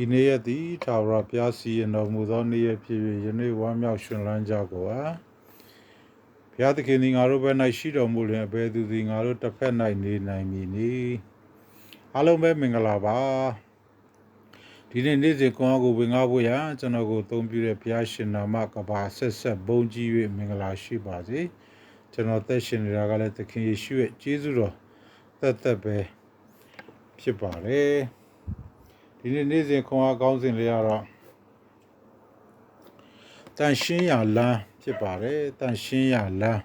ဤနေ့ရက်သည်ထာဝရဘုရားစီရင်တော်မူသောနေ့ရက်ဖြစ်၍ယနေ့ဝမ်းမြောက်ရှင်လန်းကြကုန်အားဘုရားသခင်သည်ငါတို့ဘက်၌ရှိတော်မူလျှင်အဘယ်သူသည်ငါတို့တစ်ဖက်၌နေနိုင်မည်နည်းအားလုံးပဲမင်္ဂလာပါဒီနေ့နေ့စဉ်ကောင်းကိုဝင်ကားဖို့ရန်ကျွန်တော်ကိုအသုံးပြုတဲ့ဘုရားရှင်နာမကဘာဆက်ဆက်ဘုန်းကြီး၍မင်္ဂလာရှိပါစေကျွန်တော်သက်ရှင်နေတာကလည်းသခင်ယေရှုရဲ့ကျေးဇူးတော်သက်ပဲဖြစ်ပါတယ်ဒီနေ့စဉ်ခွန်အားကောင်းစဉ်လေးကတော့တန်ရှင်းရလမ်းဖြစ်ပါတယ်တန်ရှင်းရလမ်း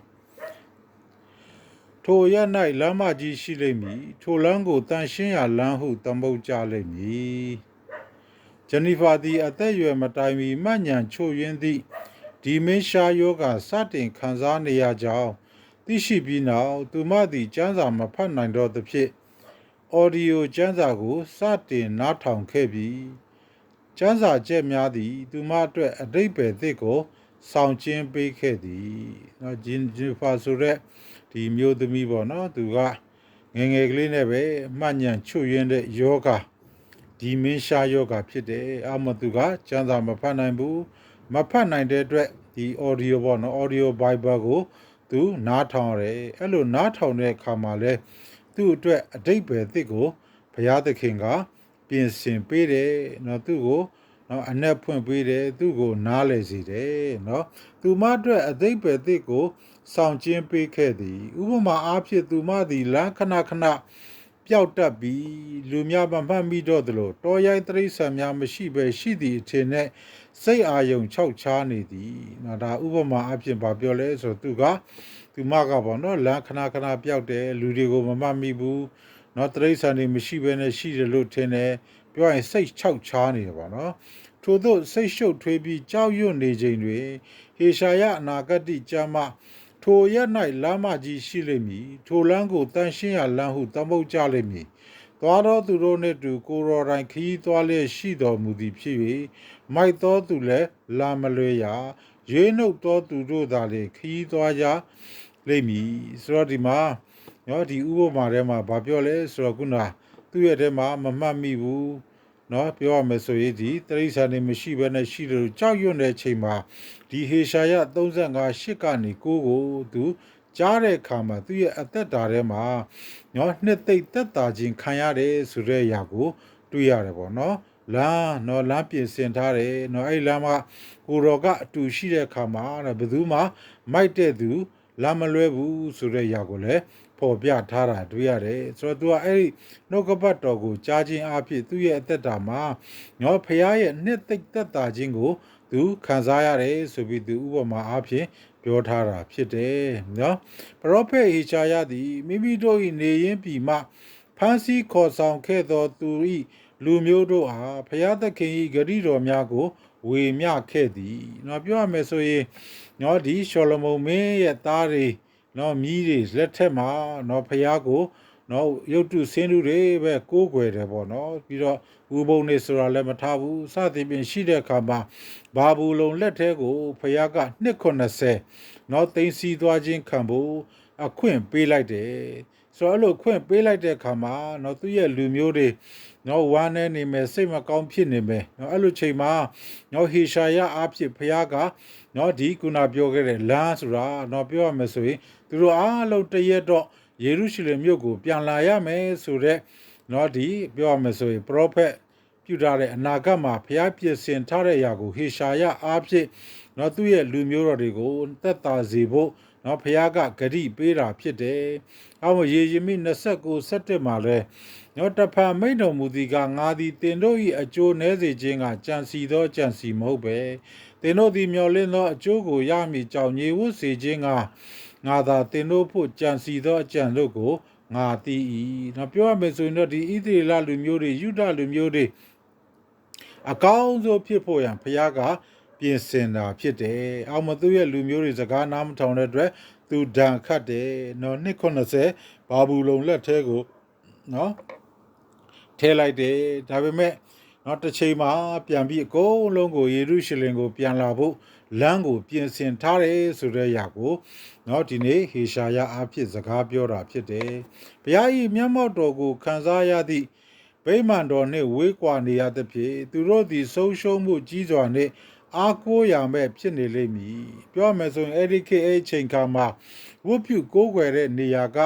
ထိုရ၌လမ်းမကြီးရှိလိမ့်မည်ထိုလမ်းကိုတန်ရှင်းရလမ်းဟုသမုတ်ကြလိမ့်မည်ဂျနီဖာသည်အသက်အရွယ်မတိုင်မီမှညံချို့ယွင်းသည့်ဒီမင်းရှားယောဂစတင်ခံစားနေရကြောင်းသိရှိပြီးနောက်သူမသည်ကျမ်းစာမဖတ်နိုင်တော့သဖြင့်အော်ဒီယိုကျမ်းစာကိုစတင်နားထောင်ခဲ့ပြီးကျမ်းစာချက်များသည်သူမအတွက်အတိတ်ပဲသစ်ကိုဆောင်ကျင်းပေးခဲ့သည်နော်ဂျင်ဖာဆိုတဲ့ဒီမျိုးသမီးပေါ့နော်သူကငယ်ငယ်ကလေးနဲ့ပဲမှညံချွတ်ယွင်းတဲ့ယောဂဒီမင်းရှားယောဂဖြစ်တယ်အမှသူကကျမ်းစာမဖတ်နိုင်ဘူးမဖတ်နိုင်တဲ့အတွက်ဒီအော်ဒီယိုပေါ့နော်အော်ဒီယိုဘိုင်ဘယ်ကိုသူနားထောင်ရတယ်အဲ့လိုနားထောင်တဲ့အခါမှာလဲသူ့အတွက်အတိတ်ပဲသစ်ကိုဘုရားသခင်ကပြင်ဆင်ပေးတယ်နော်သူ့ကိုနော်အနက်ဖွင့်ပေးတယ်သူ့ကိုနားလည်စေတယ်နော်သူမအတွက်အတိတ်ပဲသစ်ကိုဆောင်ကျင်းပေးခဲ့သည်ဥပမာအားဖြင့်သူမသည်လမ်းခဏပျောက်တတ်ပြီးလူများမမှတ်မိတော့သလိုတောရိုင်းတိရစ္ဆာန်များမရှိပဲရှိသည့်အထင်နဲ့စိတ်အာယုံခြောက်ခြားနေသည်နော်ဒါဥပမာအားဖြင့်ဘာပြောလဲဆိုတော့သူမကပေါ့နော်လမ်းခဏပျောက်တယ်လူတွေကိုမမှတ်မိဘူးနော်တိရစ္ဆာန်တွေမရှိဘဲနဲ့ရှိတယ်လို့ထင်တယ်ပြောရင်စိတ်ခြောက်ခြားနေတယ်ပေါ့နော်ထို့သောစိတ်ရှုပ်ထွေးပြီးကြောက်ရွံ့နေချိန်တွင်ဟေရှာယအနာဂတ်ကျမ်းမှထိုရက်၌လမ်းမကြီးရှိလိမ့်မည်ထိုလမ်းကိုတန်ရှင်းရလမ်းဟုသမုတ်ကြလိမ့်မည်သွားသောသူတို့နှင့်တူကိုရော်တိုင်းခရီးသွားလျက်ရှိတော်မူသည်ဖြစ်၍မိုက်သောသူလည်းလာမလွေရရွေးနှုတ်သောသူတို့သာလေခရီးသွားကြလိမ့်မည်ဆိုတော့ဒီမှာနော်ဒီဥပမာထဲမှာဗာပြောလဲဆိုတော့ခုနသူ့ရဲ့ထဲမှာမမှတ်မိဘူးနော်ပြောရမယ်ဆိုရင်ဒီတရိစ္ဆာန်တွေမရှိဘဲနဲ့ရှိတယ်လို့ကြောက်ရွံ့တဲ့ချိန်မှာဒီဟေရှာယ35ကနေ9ကိုသူကြားတဲ့အခါမှာသူ့ရဲ့အသက်တာထဲမှာနော်နှစ်သိမ့်သက်တာခြင်းခံရတယ်ဆိုတဲ့အရာကိုတွေ့ရတယ်ပေါ့နော်လမ်းပြင်ဆင်ထားတယ်နော်အဲ့လမ်းမှာကိုတော်ကအတူရှိတဲ့အခါမှာဘယ်သူမှမိုက်တဲ့သူလမ်းမလွဲဘူးဆိုတဲ့အရာကိုလည်းပေါ်ပြထားတာတွေ့ရတယ်ဆိုတော့သူကအဲ့ဒီနှုတ်ကပတ်တော်ကိုကြားခြင်းအဖြစ်သူ့ရဲ့အသက်တာမှာနော်ဖခင်ရဲ့နှစ်သိမ့်သက်တာခြင်းကိုသူခံစားရတယ်ဆိုပြီးသူဥပမာအဖြစ်ပြောထားတာဖြစ်တယ်နော်ပရောဖက်ဟေရှာယသည်မိမိတို့၏နေရင်းပြည်မှဖန်ဆီးခေါ်ဆောင်ခဲ့သောသူ၏လူမျိုးတို့အားဖခင်သခင်၏ဂရုတော်များကိုဝေမျှခဲ့သည်နော်ပြောရမယ်ဆိုရင်နော်ဒီရှောလမုန်မင်းရဲ့သားတွေနော်မြည်တွေလက်ထက်မှာနော်ဖခင်ကိုနော်ရုပ်တုဆင်းတုတွေပဲကိုးကွယ်တယ်ပေါ့နော်ပြီးတော့ဥပုံနေဆိုတာလည်းမထားဘူးစသဖြင့်ရှိတဲ့အခါမှာဘာဘူးလုံလက်ထဲကိုဖခင်က290နော်သိမ်းစီသွားခြင်းခံဖို့အခွင့်ပေးလိုက်တယ်ဆိုတော့အဲ့လိုခွင့်ပေးလိုက်တဲ့အခါမှာနော်သူ့ရဲ့လူမျိုးတွေနော်ဝမ်းနေနေမယ်စိတ်မကောင်းဖြစ်နေမယ်နော်အဲ့လိုချိန်မှာနော်ဟေရှာယအားဖြင့်ဖခင်ကနော်ဒီခုနပြောခဲ့တဲ့လမ်းဆိုတာနော်ပြောရမယ်ဆိုရင်သူတို့အားလုံးတရက်တော့ယေရုရှလင်မြို့ကိုပြန်လာရမယ်ဆိုတော့နော်ဒီပြောရမယ်ဆိုရင်ပရောဖက်ပြုထားတဲ့အနာဂတ်မှာဖျားပြင်ဆင်ထားတဲ့အရာကိုဟေရှာယအားဖြင့်နော်သူ့ရဲ့လူမျိုးတော်တွေကိုသက်သာစေဖို့နော်ဖျားကဂတိပေးတာဖြစ်တယ်။အော်ယေရမိ29:17မှာလဲနော်တဖန်မိန့်တော်မူသည်ကငါသည်တင်တို့၏အကျိုးနည်းစေခြင်းကကြံစီသောကြံစီမဟုတ်ပဲတင်တို့သည်မျှော်လင့်သောအကျိုးကိုရမည်ကြောင့်ညေဝတ်စေခြင်းကငါသာတင်တို့ဖို့ကြံစီသောအကြံတို့ကိုငါသိ၏နော်ပြောရမယ်ဆိုရင်တော့ဒီဣသရေလလူမျိုးတွေယူဒလူမျိုးတွေအကောင်းဆုံးဖြစ်ဖို့ရန်ဘုရားကပြင်ဆင်တာဖြစ်တယ်။အောက်မသူရဲ့လူမျိုးတွေစကားနားမထောင်တဲ့အတွက်သူဒဏ်ခတ်တယ်နော်290ဘာဘူးလုံလက်ထဲကိုနော်ထဲလိုက်တယ်ဒါပေမဲ့နော်တစ်ချိန်မှာပြန်ပြီးအကုန်လုံးကိုယေရုရှလင်ကိုပြန်လာဖို့လမ်းကိုပြင်ဆင်ထားတယ်ဆိုတဲ့အရာကိုနော်ဒီနေ့ဟေရှာယအားဖြင့်စကားပြောတာဖြစ်တယ်။ဘုရား၏မျက်မှောက်တော်ကိုခံစားရသည့်ဘ ဗိမာန်တော်နှင့်ဝေးကွာနေရသဖြင့်သူတို့သည်ဆုံးရှုံးမှုကြီးစွာနှင့်အားကိုးရမဲ့ဖြစ်နေလိမ့်မည်ပြောမယ်ဆိုရင်အဲ့ဒီခေတ်အချိန်ခါမှာဝတ်ပြုကိုးကွယ်တဲ့နေရာက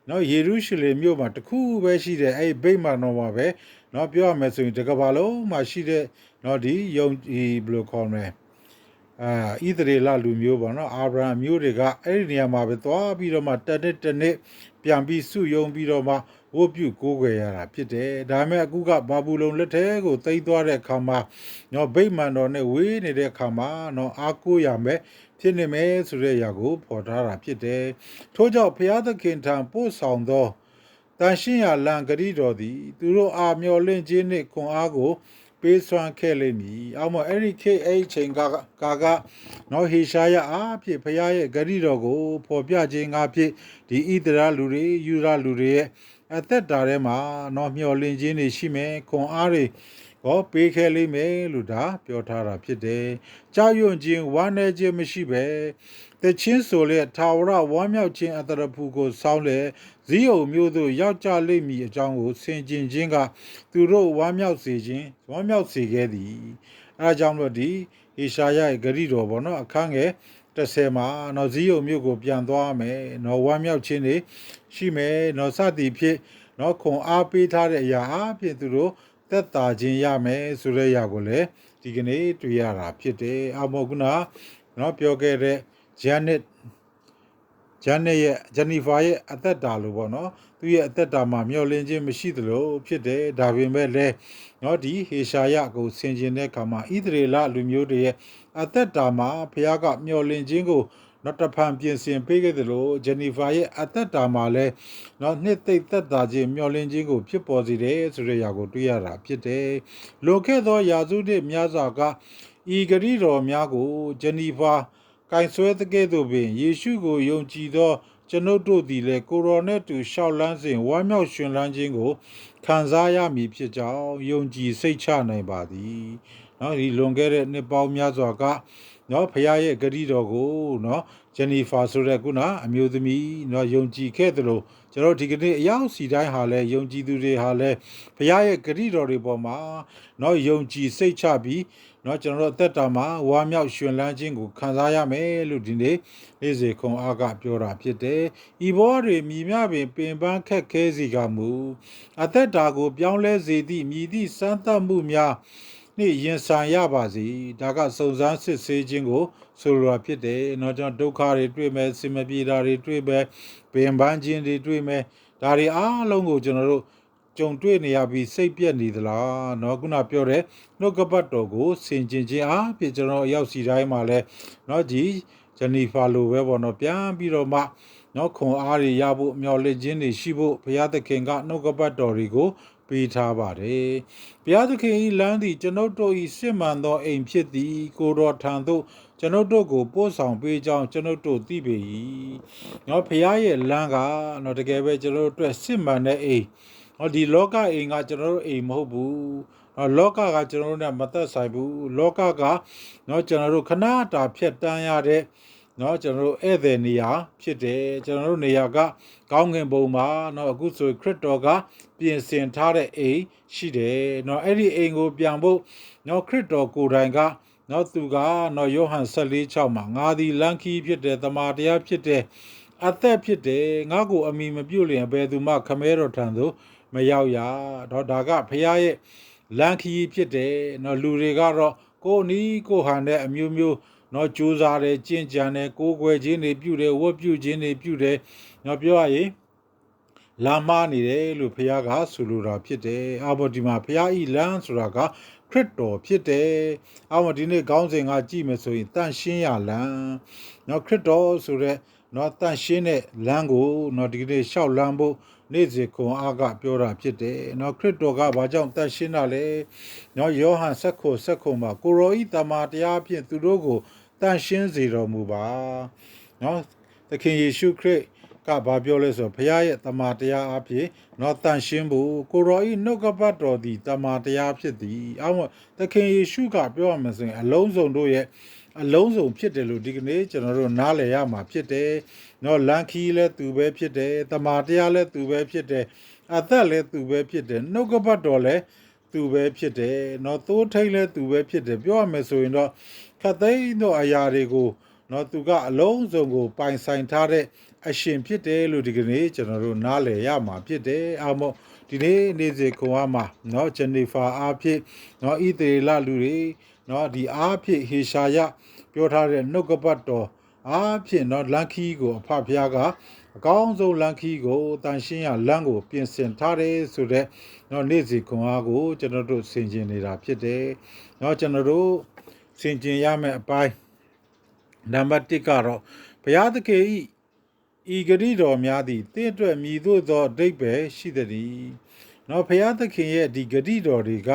နော်ယေရုရှလင်မြို့မှာတခုပဲရှိတယ်အဲ့ဗိမာန်တော်မှာပဲနော်ပြောရမယ်ဆိုရင်တကဘာလုံးမှာရှိတဲ့နော်ဒီယုံဘယ်လိုခေါ်မလဲဣသရေလလူမျိုးပေါ့နော်အာဗြဟံမျိုးတွေကအဲ့ဒီနေရာမှာပဲသွားပြီးတော့မှတစ်နှစ်ပြန်ပြီးစုယုံပြီးတော့မှဝတ်ပြုကိုးကွယ်ရတာဖြစ်တယ်ဒါပေမဲ့အခုကဘာဘူးလုံလက်ထဲကိုသိမ်းသွားတဲ့အခါမှာနော်ဗိမာန်တော်နဲ့ဝေးနေတဲ့အခါမှာနော်အားကိုးရမယ်ဖြစ်နေမယ်ဆိုတဲ့အရာကိုဖော်ထားတာဖြစ်တယ်ထို့ကြောင့်ဘုရားသခင်ထံပို့ဆောင်သောတန်ရှင်းရာလံဂရိတော်သည်သူတို့အားမျှော်လင့်ခြင်းနှင့်ခွန်အားကိုပေးစွမ်းခဲ့လိမ့်မည်အောက်မှာအဲ့ဒီခေတ်အဲ့ဒီချိန်ကနော်ဟေရှာယအားဖြင့်ဘုရားရဲ့ဂရိတော်ကိုဖော်ပြခြင်းငါဖြင့်ဒီဣသရေလလူတွေယူဒလူတွေရဲ့အသက်တာထဲမှာနော်မျှော်လင့်ခြင်းတွေရှိမယ်ခွန်အားတွေဟောပေးခဲ့လိမ့်မယ်လို့ဒါပြောထားတာဖြစ်တယ်ကြောက်ရွံ့ခြင်းဝမ်းနည်းခြင်းမရှိပဲတချင်းဆိုလေထာဝရဝမ်းမြောက်ခြင်းအတရဖူကိုစောင်းလေဇီးုံမျိုးသို့ရောက်ကြလိမ့်မည်အကြောင်းကိုဆင်ခြင်ခြင်းကသူတို့ဝမ်းမြောက်စေခဲ့သည်အဲဒါကြောင့်လို့ဒီဟေရှာယရဲ့ဂရိတော်ပေါ့နော်အခန်းငယ်30မှာနော်ဇီးုံမျိုးကိုပြန်သွားမယ်နော်ဝမ်းမြောက်ခြင်းတွေရှိမယ်နော်စသည်ဖြင့်နော်ခွန်အားပေးထားတဲ့အရာအဖြစ်သူတို့သက်သာခြင်းရမယ်ဆိုတဲ့အရာကိုလည်းဒီကနေ့တွေ့ရတာဖြစ်တယ်အမောကုနာနော်ပြောခဲ့တဲ့ဂျန်နစ်ရဲ့ဂျန်နီဖာရဲ့အသက်တာလို့ပေါ့နော်သူရဲ့အသက်တာမှာမျောလင်းခြင်းမရှိသလိုဖြစ်တယ်ဒါပေမဲ့လည်းနော်ဒီဟေရှာယကိုဆင်ခြင်တဲ့အခါမှာဣသရေလလူမျိုးတွေရဲ့အသက်တာမှာဘုရားကမျောလင်းခြင်းကိုနော်တဖန်ပြင်ဆင်ပေးခဲ့တယ်လို့ဂျန်နီဖာရဲ့အသက်တာမှာလည်းနော်နှစ်သိမ့်သက်သာခြင်းမျောလင်းခြင်းကိုဖြစ်ပေါ်စေတယ်ဆိုတဲ့အရာကိုတွေ့ရတာဖြစ်တယ်လွန်ခဲ့သောရာစုနှစ်များစွာကဤဂရိတော်များကိုဂျန်နီဖာကင်ဆွဲတဲ့ကဲ့သို့ပင်ယေရှုကိုယုံကြည်သောကျွန်ုပ်တို့သည်လည်းကိုရောနဲ့တူရှောက်လန်းစဉ်ဝမ်းမြောက်ရှင်လန်းခြင်းကိုခံစားရမည်ဖြစ်ကြောင်းယုံကြည်စိတ်ချနိုင်ပါသည်။နော်ဒီလွန်ခဲ့တဲ့နှစ်ပေါင်းများစွာကနော်ဖခင်ရဲ့ဂရုတော်ကိုနော်ဂျန်နီဖာဆိုတဲ့ခုနအမျိုးသမီးနော်ယုံကြည်ခဲ့သလိုကျွန်တော်ဒီကနေ့အရောက်စီတိုင်းဟာလည်းယုံကြည်သူတွေဟာလည်းဖခင်ရဲ့ဂရုတော်တွေပေါ်မှာနော်ယုံကြည်စိတ်ချပြီးနော်ကျွန်တော်တို့အသက်တာမှာဝါမြောက်ရှင်လန်းခြင်းကိုခံစားရမယ်လို့ဒီနေ့နေ့စေခွန်အားကပြောတာဖြစ်တယ်။ဤဘောတွေမြည်မြပင်ပင်ပန်းခက်ခဲစီကမူအသက်တာကိုပြောင်းလဲစေသည့်မြည်သည့်စမ်းသပ်မှုများနှင့်ရင်ဆိုင်ရပါစေ။ဒါကစုံစမ်းစစ်ဆေးခြင်းကိုဆိုလိုတာဖြစ်တယ်။နော်ကျွန်တော်ဒုက္ခတွေတွေ့မယ်၊စင်မပြေတာတွေတွေ့မယ်၊ပင်ပန်းခြင်းတွေတွေ့မယ်။ဒါတွေအားလုံးကိုကျွန်တော်တို့ကြုံတွေ့နေရပြီးစိတ်ပြက်နေသလားเนาะခုနပြောတဲ့နှုတ်ကပတ်တော်ကိုဆင်ခြင်ခြင်းအားဖြင့်ကျွန်တော်အရောက်စီတိုင်းမှာလဲเนาะဒီဂျနီဖာလိုပဲပေါ့เนาะပြန်ပြီးတော့မှเนาะခွန်အားတွေရဖို့မျှော်လင့်ခြင်းတွေရှိဖို့ဘုရားသခင်ကနှုတ်ကပတ်တော်တွေကိုပေးထားပါတယ်ဘုရားသခင်ဤလမ်းသည်ကျွန်ုပ်တို့ဤစစ်မှန်သောအိမ်ဖြစ်သည်ကိုတော်ထံသို့ကျွန်ုပ်တို့ကိုပို့ဆောင်ပေးကြောင်းကျွန်ုပ်တို့သိပေ၏เนาะဘုရားရဲ့လမ်းကเนาะတကယ်ပဲကျွန်တော်တို့အတွက်စစ်မှန်တဲ့အိမ်ဒီလောကအိမ်ကကျွန်တော်တို့အိမ်မဟုတ်ဘူးလောကကကျွန်တော်တို့နဲ့မသက်ဆိုင်ဘူးလောကကเนาะကျွန်တော်တို့ခဏတာဖြတ်တန်းရတဲ့เนาะကျွန်တော်တို့ဧည့်သည်နေရာဖြစ်တယ်ကျွန်တော်တို့နေရာကကောင်းကင်ဘုံမှာเนาะအခုဆိုခရစ်တော်ကပြင်ဆင်ထားတဲ့အိမ်ရှိတယ်เนาะအဲ့ဒီအိမ်ကိုပြန်ဖို့เนาะခရစ်တော်ကိုယ်တိုင်ကเนาะသူကเนาะယောဟန်14:6မှာငါသည်လမ်းခီးဖြစ်တယ်တမန်တရားဖြစ်တယ်အသက်ဖြစ်တယ်ငါ့ကိုအမိမပြုတ်လျင်ဘယ်သူမှခမဲတော်ထံသို့မရောက်ရတော့ဒါကဖခင်ရဲ့လမ်းခီးဖြစ်တယ်เนาะလူတွေကတော့ကိုနီးကိုဟန်တဲ့အမျိုးမျိုးเนาะကြိုးစားတယ်ကြင်ကြံတယ်ကိုးကွယ်ခြင်းတွေပြုတယ်ဝတ်ပြုခြင်းတွေပြုတယ်เนาะပြောရရင်လာမနေတယ်လို့ဖခင်ကဆိုလိုတာဖြစ်တယ်အဘောဒီမှာဖခင်ဤလမ်းဆိုတာကခရစ်တော်ဖြစ်တယ်အဘောဒီနေ့ခေါင်းစဉ်ကကြည့်မယ်ဆိုရင်တန်ရှင်းရလမ်းเนาะခရစ်တော်ဆိုတဲ့เนาะတန်ရှင်းတဲ့လမ်းကိုเนาะဒီနေ့လျှောက်လမ်းဖို့နေ့စဉ်ခွန်အားကပြောတာဖြစ်တယ်เนาะခရစ်တော်ကဘာကြောင့်တန်ရှင်းတာလဲเนาะယောဟန်7:7မှာကိုရောဤတမန်တရားဖြင့်သူတို့ကိုတန်ရှင်းစေတော်မူပါเนาะသခင်ယေရှုခရစ်ကဘာပြောလဲဆိုဘုရားရဲ့တမန်တရားအဖြစ်เนาะတန်ရှင်းဖို့ကိုရောဤနှုတ်ကပတ်တော်သည်တမန်တရားဖြစ်သည်အော်သခင်ယေရှုကပြောရမယ်ဆိုရင်အလုံးစုံတို့ရဲ့အလုံးစုံဖြစ်တယ်လို့ဒီကနေ့ကျွန်တော်တို့နားလည်ရမှာဖြစ်တယ်เนาะလန်ခီလည်းသူပဲဖြစ်တယ်တမာတရားလည်းသူပဲဖြစ်တယ် အသက်လည်းသူပဲဖြစ်တယ်နှုတ်ကပတ်တော်လည်းသူပဲဖြစ်တယ်နော်သိုးထိတ်လည်းသူပဲဖြစ်တယ်ပြောရမယ်ဆိုရင်တော့ခတ်သိမ်းသောအရာတွေကိုနော်သူကအလုံးစုံကိုပိုင်ဆိုင်ထားတဲ့အရှင်ဖြစ်တယ်လို့ဒီကနေ့ကျွန်တော်တို့နားလည်ရမှာဖြစ်တယ်အာမောဒီနေ့နေ့စဉ်ခွန်အားမှာနော်ဂျနီဖာအားဖြင့်နော်ဣသေလလူတွေနော်ဒီအားဖြင့်ဟေရှာယပြောထားတဲ့နှုတ်ကပတ်တော်အားဖြင့်နော်လန်ခီကိုအဖဖျားကအကောင်းဆုံးလန်ခီကိုတန်ရှင်းရလမ်းကိုပြင်ဆင်ထားတယ်ဆိုတဲ့နော်နေ့စဉ်ခွန်အားကိုကျွန်တော်တို့ဆင်ခြင်နေတာဖြစ်တယ်နော်ကျွန်တော်တို့ဆင်ခြင်ရမယ့်အပိုင်းနံပါတ်1ကတော့ဘုရားသခင်ဤဂတိတော်များသည်တင့်အတွက်မြည်သို့သောအဓိပ္ပာယ်ရှိသည်နော်ဘုရားသခင်ရဲ့ဒီဂတိတော်တွေက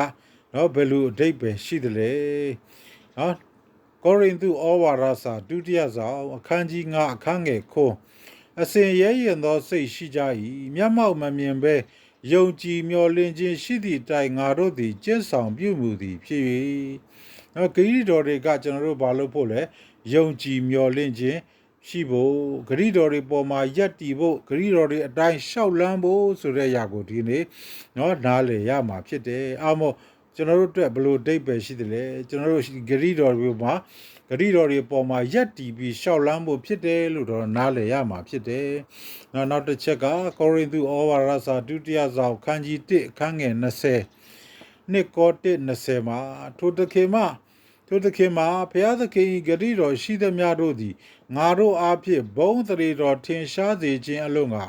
နော်ဘယ်လိုအဓိပ္ပာယ်ရှိသလဲနော်ကောရိန္သုဩဝါဒစာဒုတိယဆောင်အခန်းကြီး9အခန်းငယ်9အစဉ်ရဲရင်သောစိတ်ရှိကြ၏မျက်မှောက်မမြင်ဘဲယုံကြည်မျှော်လင့်ခြင်းရှိသည့်တိုင်ငါတို့သည်ကျင့်ဆောင်ပြုမှုသည်ဖြစ်၍နော်ဂတိတော်တွေကကျွန်တော်တို့ဘာလို့ဖို့လဲယုံကြည်မျှော်လင့်ခြင်းရှိဖို့ဂရိတော်တွေပေါ်မှာယက်တီဖို့ဂရိတော်တွေအတိုင်းရှောက်လန်းဖို့ဆိုတဲ့အရာကိုဒီနေ့နော်နားလည်ရမှာဖြစ်တယ်အာမောကျွန်တော်တို့အတွက်ဘလို့ဒိတ်ပဲရှိတယ်လေကျွန်တော်တို့ဂရိတော်တွေမှာဂရိတော်တွေပေါ်မှာယက်တီပြီးရှောက်လန်းဖို့ဖြစ်တယ်လို့တော့နားလည်ရမှာဖြစ်တယ်နောက်တစ်ချက်ကကောရိန္သုဩဝါဒစာဒုတိယဆောင်ခန်းကြီး1အခန်းငယ်20နှစ်ကော1:20မှာထိုတခင်မှာဘုရားသခင်ဂတိတော်ရှိသမျှတို့သည်ငါတို့အားဖြင့်ဘုံတရေတော်ထင်ရှားစေခြင်းအလို့ငါ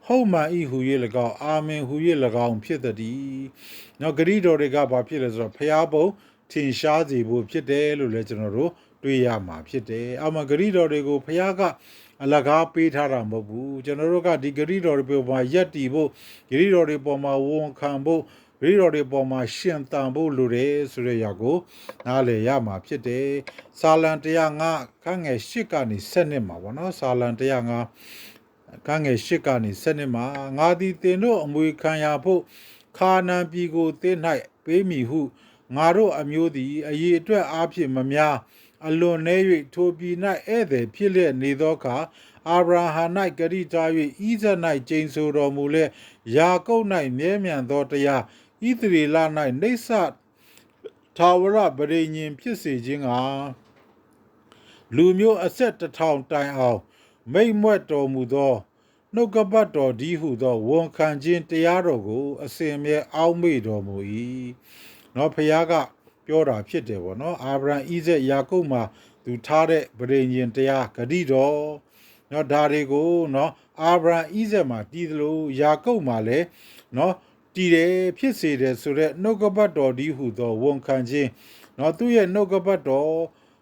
ဟုတ်မှန်ဤဟူ၍၎င်းအာမင်ဟူ၍၎င်းဖြစ်သည်။နောက်ဂတိတော်တွေကဘာဖြစ်လဲဆိုတော့ဘုရားဘုံထင်ရှားစေဖို့ဖြစ်တယ်လို့လည်းကျွန်တော်တို့တွေ့ရမှာဖြစ်တယ်။အောက်မှာဂတိတော်တွေကိုဘုရားကအလကားပေးထားတာမဟုတ်ဘူး။ကျွန်တော်တို့ကဒီဂတိတော်တွေပေါ်မှာယက်တီဖို့ဂတိတော်တွေပေါ်မှာဝန်ခံဖို့ဂရိတော်တွေပေါ်မှာရှင်တန်ဖို့လိုတယ်ဆိုတဲ့အရာကိုနားလည်ရမှာဖြစ်တယ်။စာလံ105ခန်းငယ်8ကနေ7မှာပေါ့နော်။စာလံ105ခန်းငယ်8ကနေ7မှာငါသည်တင်တို့အမွေခံရဖို့ခါနန်ပြည်ကိုတင်း၌ပေးမိဟုငါတို့အမျိုးသည်အရေးအတွက်အားဖြင့်မများအလွန်နှဲ၍ထိုပြည်၌ဧည့်သည်ဖြစ်လျက်နေသောအခါအာဗြဟံ၌ဂရိတာ၍ဣဇက်၌ကျိန်ဆိုတော်မူလျက်ယာကုပ်၌မြဲမြံသောတရားဣသရေလ၌နေဆထာဝရဗရေညင်ဖြစ်စေခြင်းကလူမျိုးအဆက်တစ်ထောင်တိုင်အောင်မိတ်မွက်တော်မူသောနှုတ်ကပတ်တော်ဒီဟုသောဝန်ခံခြင်းတရားတော်ကိုအစဉ်အမြဲအောက်မေ့တော်မူ၏နော်ဖခင်ကပြောတာဖြစ်တယ်ပေါ့နော်အာဗြဟံဣဇက်ယာကုပ်မှာသူထားတဲ့ဗရေညင်တရားဂတိတော်နော်ဒါတွေကိုနော်အာဗြဟံဣဇက်မှာတည်သလိုယာကုပ်မှာလည်းနော်တည်တယ်ဖြစ်စေတယ်ဆိုတော့နှုတ်ကပတ်တော်ဒီဟုသောဝန်ခံခြင်းနော်သူ့ရဲ့နှုတ်ကပတ်တော်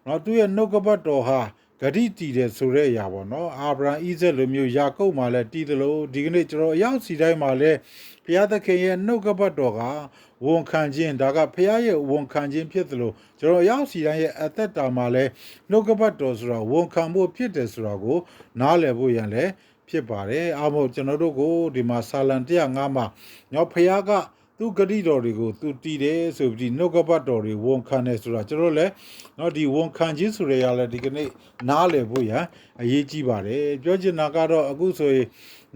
နော်သူ့ရဲ့နှုတ်ကပတ်တော်ဟာဂတိတည်တယ်ဆိုတဲ့အရာပေါ့နော်အာဗြဟံဣဇက်လိုမျိုးယာကုပ်မှာလည်းတည်တယ်လို့ဒီကနေ့ကျွန်တော်အရောက်စီတိုင်းမှာလည်းဘုရားသခင်ရဲ့နှုတ်ကပတ်တော်ကဝန်ခံခြင်းဒါကဘုရားရဲ့ဝန်ခံခြင်းဖြစ်တယ်လို့ကျွန်တော်အရောက်စီတိုင်းရဲ့အသက်တာမှာလည်းနှုတ်ကပတ်တော်ဆိုတာဝန်ခံဖို့ဖြစ်တယ်ဆိုတာကိုနားလည်ဖို့ရန်လည်းဖြစ်ပါတယ်အားမို့ကျွန်တော်တို့ကိုဒီမှာစာလံ105မှာနော်ဖခင်ကသူဂတိတော်တွေကိုသူတည်တယ်ဆိုပြီးနှုတ်ကပတ်တော်တွေဝန်ခံတယ်ဆိုတာကျွန်တော်လည်းနော်ဒီဝန်ခံခြင်းဆိုရရလဲဒီကနေ့နားလည်ဖို့ရအရေးကြီးပါတယ်ပြောချင်တာကတော့အခုဆိုရင်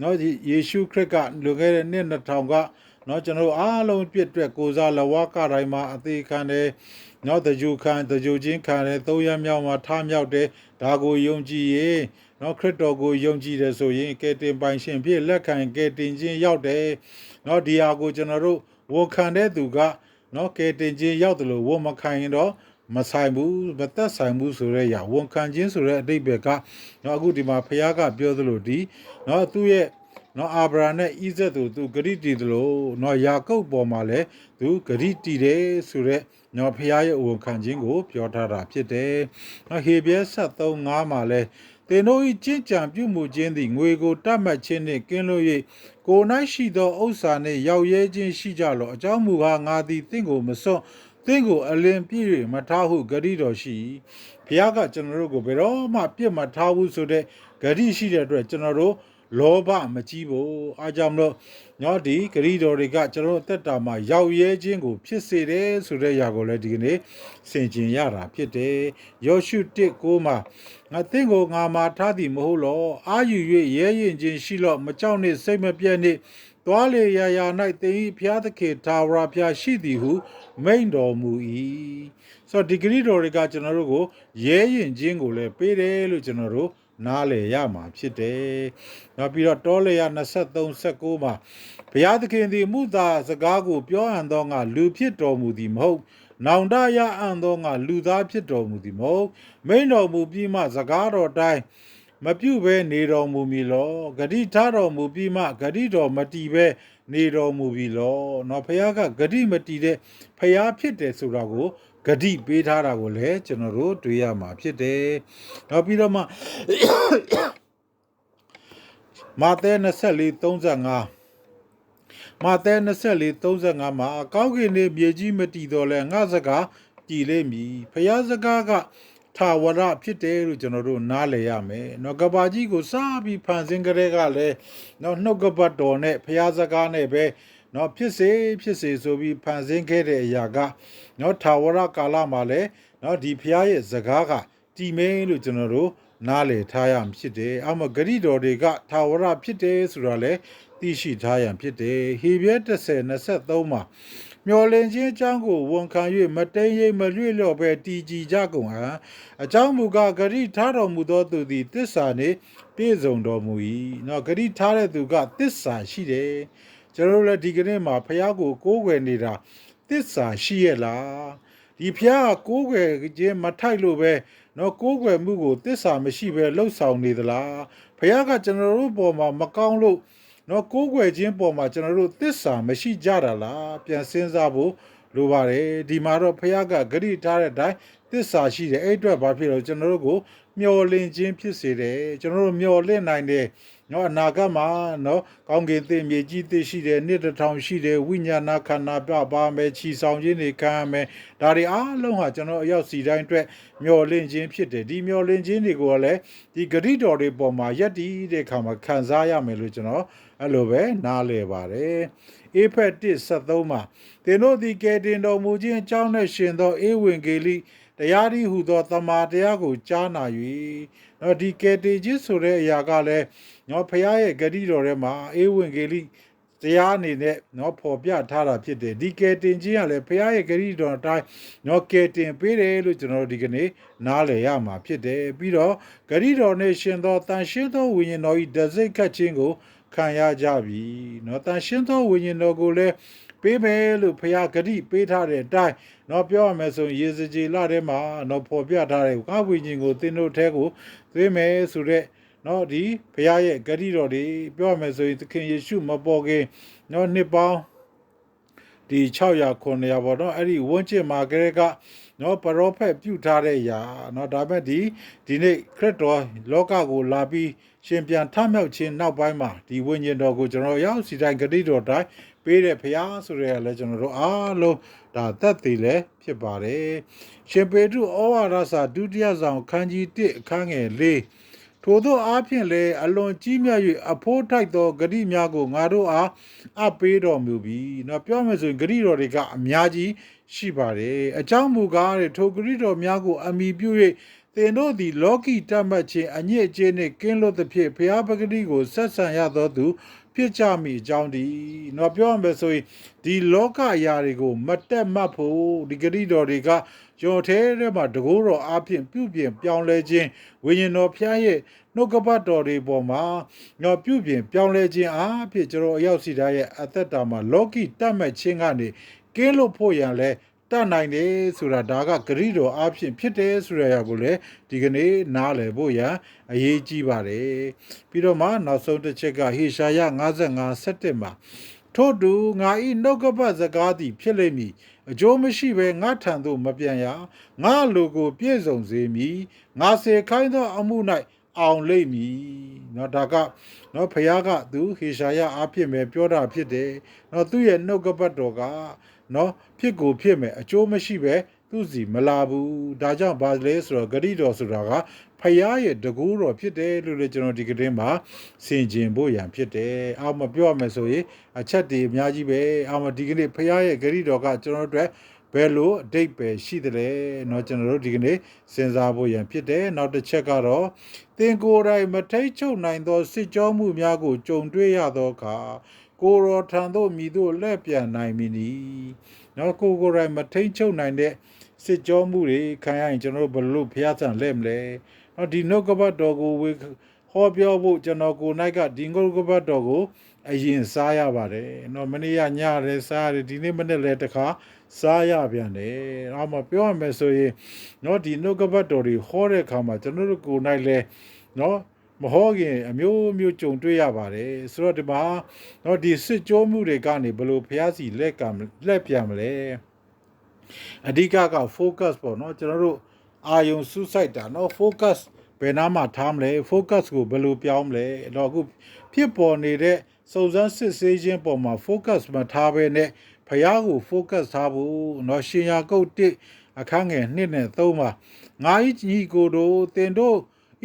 နော်ဒီယေရှုခရစ်ကလွန်ခဲ့တဲ့နှစ်2000ကနော်ကျွန်တော်အားလုံးပြည့်အတွက်ကိုစားလဝါကတိုင်းမှာအသေးခံတယ်နော်တကြူချင်းခံတယ်သုံးရမြောက်မှာထားမြောက်တယ်ဒါကိုယုံကြည်ရင်နော်ခရစ်တော်ကိုယုံကြည်တယ်ဆိုရင်ကယ်တင်ပိုင်ရှင်ဖြစ်လက်ခံကယ်တင်ခြင်းရောက်တယ်နော်ဒီဟာကိုကျွန်တော်တို့ဝန်ခံတဲ့သူကနော်ကယ်တင်ခြင်းရောက်တယ်လို့ဝန်မခံရင်တော့မဆိုင်ဘူးမသက်ဆိုင်ဘူးဆိုရဲရဝန်ခံခြင်းဆိုတဲ့အဓိပ္ပာယ်ကနော်အခုဒီမှာဖခင်ကပြောသလိုဒီနော်သူ့ရဲ့နော်အာဗြဟံနဲ့ဣဇက်တို့သူဂရိတည်တယ်လို့နော်ယာကုပ်ပေါ်မှာလည်းသူဂရိတည်တယ်ဆိုတဲ့နော်ဖခင်ရဲ့ဝန်ခံခြင်းကိုပြောထားတာဖြစ်တယ်နော်ဟေဘရဲ73:5မှာလည်းသင်တို့၏ကြင်ကြံပြုမှုခြင်းသည်ငွေကိုတတ်မှတ်ခြင်းနှင့်ကင်းလို့၍ကိုယ်၌ရှိသောဥစ္စာနှင့်ရောက်ရဲခြင်းရှိကြလော့အကြောင်းမူကားငါသည်သင်ကိုမစွန့်သင်ကိုအလင်းပြည့်၍မထားဟုဂတိတော်ရှိဘုရားကကျွန်တော်တို့ကိုဘယ်တော့မှပြစ်မထားဘူးဆိုတဲ့ဂတိရှိတဲ့အတွက်ကျွန်တော်တို့လောဘမကြီးဖို့အားကြောင့်မလို့နော်ဒီဂရိတော်တွေကကျွန်တော်အသက်တာမှာရောက်ရဲခြင်းကိုဖြစ်စေတယ်ဆိုတဲ့အရာကိုလည်းဒီကနေ့ဆင်ခြင်ရတာဖြစ်တယ်ယောရှု1:9မှာငါသင်ကိုငါမှာထားသည်မဟုတ်လောအာယူ၍ရဲရင်ခြင်းရှိလော့မကြောက်နှင့်စိတ်မပြတ်နှင့် သွားလေရာရာ၌တင်ဤဖျားသခင်ထာဝရဖျားရှိသည်ဟုမိန်တော်မူ၏ဆိုတော့ဒီဂရိတော်တွေကကျွန်တော်တို့ကိုရဲရင်ချင်းကိုလည်းပေးတယ်လို့ကျွန်တော်တို့နားလည်ရမှာဖြစ်တယ်နောက်ပြီးတော့တောလေယာ23:19မှာဘုရားသခင်သည်မူသားစကားကိုပြောအပ်သောငါလူဖြစ်တော်မူသည်မဟုတ်နောင်တရအံ့သောငါလူသားဖြစ်တော်မူသည်မဟုတ်မိန်တော်မူပြီးမှစကားတော်တိုင်းမပြုတ်ဘဲနေတော်မူမည်လောဂတိထားတော်မူပြီးမှဂတိတော်မတီးဘဲနေတော်မူပြီလောနော်ဖခင်ကဂတိမတီးတဲ့ဖခင်ဖြစ်တယ်ဆိုတာကိုဂတိပေးထားတာကိုလည်းကျွန်တော်တို့တွေ့ရမှာဖြစ်တယ်နောက်ပြီးတော့မှမာသဲ24:35မာသဲ24:35မှာကောင်းကင်နေမြေကြီးမတည်တော်လဲငါစကားတည်လိမ့်မည်ဖခင်စကားကထာဝရဖြစ်တယ်လို့ကျွန်တော်တို့နားလည်ရမယ်။နော်ကဘာကြီးကိုစားပြီးဖန်ဆင်းကြတဲ့ကလည်းနော်နှုတ်ကပတ်တော်နဲ့ဖျားစကားနဲ့ပဲနော်ဖြစ်စေဆိုပြီးဖန်ဆင်းခဲ့တဲ့အရာကနော်ထာဝရကာလမှာလည်းနော်ဒီဖျားရဲ့စကားကတည်မင်းလို့ကျွန်တော်တို့နားလည်ထားရမှာဖြစ်တယ်။အောက်မှာဂရိတော်တွေကထာဝရဖြစ်တယ်ဆိုတာလည်းသိရှိထားရမှာဖြစ်တယ်။ဟေဘရဲ10:23မှာမျော်လင့်ခြင်းအကြောင်းကိုဝန်ခံ၍မတိမ်ရိပ်မလွေ့လျော့ပဲတည်ကြည်ကြကုန်ဟံအကြောင်းမူကားဂရိထားတော်မူသောသူသည်တစ္ဆာနှင့်ပြည့်စုံတော်မူ၏နော်ဂရိထားတဲ့သူကတစ္ဆာရှိတယ်ကျွန်တော်တို့လည်းဒီကနေ့မှာဖခင်ကိုကိုးကွယ်နေတာတစ္ဆာရှိရဲ့လားဒီဖခင်ကကိုးကွယ်ခြင်းမထိုက်လို့ပဲနော်ကိုးကွယ်မှုကိုတစ္ဆာမရှိပဲလှုပ်ဆောင်နေသလားဖခင်ကကျွန်တော်တို့ပေါ်မှာမကောင်းလို့နော်ကိုးကွယ်ခြင်းပေါ်မှာကျွန်တော်တို့သစ္စာမရှိကြတာလားပြန်စဉ်းစားဖို့လိုပါတယ်ဒီမှာတော့ဖခင်ကဂရိထားတဲ့အတိုင်းသစ္စာရှိတယ်အဲ့အတွက်ဘာဖြစ်လို့ကျွန်တော်တို့ကိုမျော်လင့်ခြင်းဖြစ်စေတယ်ကျွန်တော်တို့မျော်လင့်နိုင်တယ်နော်အနာဂတ်မှာနော်ကောင်းကင်သစ်မြေကြီးသစ်ရှိတယ်နှစ်တစ်ထောင်ရှိတယ်ဝိညာဏခန္ဓာပြပါမယ်ခြီဆောင်ခြင်းတွေခံရမယ်ဒါတွေအားလုံးဟာကျွန်တော်အရောက်စီတိုင်းအတွက်မျော်လင့်ခြင်းဖြစ်တယ်ဒီမျော်လင့်ခြင်းတွေကိုလည်းဒီဂရိတော်တွေပေါ်မှာယက်တည်တဲ့အခါမှာခံစားရမယ်လို့ကျွန်တော်အဲ့လိုပဲနားလည်ပါတယ်အေဖက်1:73မှာသင်တို့သည်ကယ်တင်တော်မူခြင်းအကြောင်းနဲ့ရှင်သောဧဝံဂေလိတရားဒီဟုသောတမန်တရားကိုကြားနာ၍နော်ဒီကယ်တင်ခြင်းဆိုတဲ့အရာကလည်းနော်ဖခင်ရဲ့ဂတိတော်ထဲမှာဧဝံဂေလိတရားအနေနဲ့နော်ဖော်ပြထားတာဖြစ်တယ်ဒီကယ်တင်ခြင်းကလည်းဖခင်ရဲ့ဂတိတော်အတိုင်းနော်ကယ်တင်ပေးတယ်လို့ကျွန်တော်တို့ဒီကနေ့နားလည်ရမှာဖြစ်တယ်ပြီးတော့ဂတိတော်နဲ့ရှင်သောတန်ရှင်းသောဝိညာဉ်တော်၏တစိတ်ခတ်ခြင်းကိုခံရကြပြီနော်တန်ရှင်းသောဝိညာဉ်တော်ကိုလည်းပေးမယ်လို့ဖခင်ဂတိပေးထားတဲ့အတိုင်းနော်ပြောရမယ်ဆိုရင်ယေစကြည်လထဲမှာနော်ဖော်ပြထားတဲ့ကာဝိညာဉ်ကိုသင်တို့ထဲကိုသွင်းမယ်ဆိုတဲ့နော်ဒီဖခင်ရဲ့ဂတိတော်တွေပြောရမယ်ဆိုရင်သခင်ယေရှုမပေါ်ခင်နော်နှစ်ပေါင်းဒီ600 900ပေါ့နော်အဲ့ဒီဝန်းကျင်မှာကလေးကနော်ပရောဖက်ပြုထားတဲ့အရာနော်ဒါပေမဲ့ဒီနေ့ခရစ်တော်လောကကိုလာပြီးရှင်ပြန်ထမြောက်ခြင်းနောက်ပိုင်းမှာဒီဝိညာဉ်တော်ကိုကျွန်တော်ရောက်စီတိုင်းဂတိတော်တိုင်းပေးတဲ့ဖခင်ဆိုရဲလည်းကျွန်တော်တို့အားလုံးဒါသက်သေလည်းဖြစ်ပါတယ်ရှင်ပေတရုဩဝါဒစာဒုတိယဆောင်ခန်းကြီး1အခန်းငယ်4ထို့သောအားဖြင့်လည်းအလွန်ကြီးမြတ်၍အဖို့ထိုက်သောဂတိများကိုငါတို့အားအပ်ပေးတော်မူပြီ။နော်ပြောမယ်ဆိုရင်ဂတိတော်တွေကအများကြီးရှိပါတယ်။အကြောင်းမူကားတဲ့ထိုဂတိတော်များကိုအမိပြု၍သင်တို့သည်လောကီတတ်မှတ်ခြင်းအညစ်အကြေးနှင့်ကင်းလွတ်သဖြင့်ဘုရားပဂတိကိုဆက်ဆံရသောသူဖြစ်ကြမိအကြောင်းဒီနော်ပြောရမယ်ဆိုရင်ဒီလောကအရာတွေကိုမတက်မှတ်ဖို့ဒီဂတိတော်တွေကကျော်ထဲထဲမှာတကိုးတော်အပြင်ပြုပြင်ပြောင်းလဲခြင်းဝိညာဉ်တော်ဖျားရဲ့နှုတ်ကပတ်တော်တွေပေါ်မှာနော်ပြုပြင်ပြောင်းလဲခြင်းအဖြစ်ကျွန်တော်အရောက်စီတိုင်းရဲ့အသက်တာမှာလောကီတတ်မှတ်ခြင်းကနေကင်းလို့ဖို့ရန်လဲတတ်နိုင်တယ်ဆိုတာဒါကဂရိတော်အဖြစ်ဖြစ်တယ်ဆိုရကိုလည်းဒီကနေ့နားလည်ဖို့ရန်အရေးကြီးပါတယ်ပြီးတော့မှနောက်ဆုံးတစ်ချက်ကဟေရှာယ55:7မှာထို့တူငါဤနှုတ်ကပတ်စကားသည်ဖြစ်လိမ့်မည်အကျိုးမရှိဘဲငါထံသို့မပြန်ရငါလူကိုပြည့်စုံစေမည်ငါစေခိုင်းသောအမှု၌အောင်လိမ့်မည်เนาะဒါကเนาะဖခင်ကသူဟေရှာယအဖြစ်ပဲပြောတာဖြစ်တယ်เนาะသူ့ရဲ့နှုတ်ကပတ်တော်ကเนาะဖြစ်ကိုဖြစ်မယ်အကျိုးမရှိပဲသူစီမလာဘူးဒါကြောင့်ဘာလဲဆိုတော့ဂရိတော်ဆိုတာကဖခင်ရဲ့တကူတော်ဖြစ်တယ်လို့လည်းကျွန်တော်ဒီကနေ့မှာဆင်ခြင်ဖို့ရန်ဖြစ်တယ်အောက်မပြောရမယ်ဆိုရင်အချက်တွေအများကြီးပဲအောက်မဒီကနေ့ဖခင်ရဲ့ဂရိတော်ကကျွန်တော်တို့ဘယ်လိုအတိတ်ပဲရှိတယ်လဲเนาะကျွန်တော်တို့ဒီကနေ့စဉ်းစားဖို့ရန်ဖြစ်တယ်နောက်တစ်ချက်ကတော့သင်ကိုယ်တိုင်မထိတ်ချုပ်နိုင်သောစစ်ကြောမှုများကိုကြုံတွေ့ရသောအခါ ကိုရောထံသို့မိတို့လက်ပြန်နိုင်မည်နီနော်ကိုကိုယ်တိုင်မထိန်ချုပ်နိုင်တဲ့စစ်ကြောမှုတွေခံရရင်ကျွန်တော်တို့ဘယ်လိုဖျားဆန်လဲမလဲနော်ဒီနှုတ်ကပတ်တော်ကိုဝေဟောပြောဖို့ကျွန်တော်ကိုနိုင်ကဒီနှုတ်ကပတ်တော်ကိုအရင်စားရပါတယ်နော်မနေ့ကညရဲစားရတယ်ဒီနေ့မနေ့လည်းတစ်ခါစားရပြန်တယ်အော်မပြောရမယ်ဆိုရင်နော်ဒီနှုတ်ကပတ်တော်တွေဟောတဲ့အခါမှာကျွန်တော်တို့ကိုနိုင်လဲနော်မဟောခင်အမျိုးမျိုးကြုံတွေ့ရပါတယ်ဆိုတော့ဒီမှာနော်ဒီစစ်ကြောမှုတွေကနေဘလို့ဖျားစီလက်ပြန်မလဲအဓိက focus ပေါ့နော်ကျွန်တော်တို့အာယုံစူးစိုက်တာနော် focus ဘယ်နားမှာထားမလဲ focus ကိုဘယ်လိုပြောင်းမလဲတော့အခုဖြစ်ပေါ်နေတဲ့စုံစမ်းစစ်ဆေးခြင်းပေါ်မှာ focus မထားဘဲနဲ့ဖျားကို focus ထားဖို့နော်ရှင်ယာကုတ်1အခန်းငယ်2နဲ့3မှာငါ၏ညီကိုတို့တင်တို့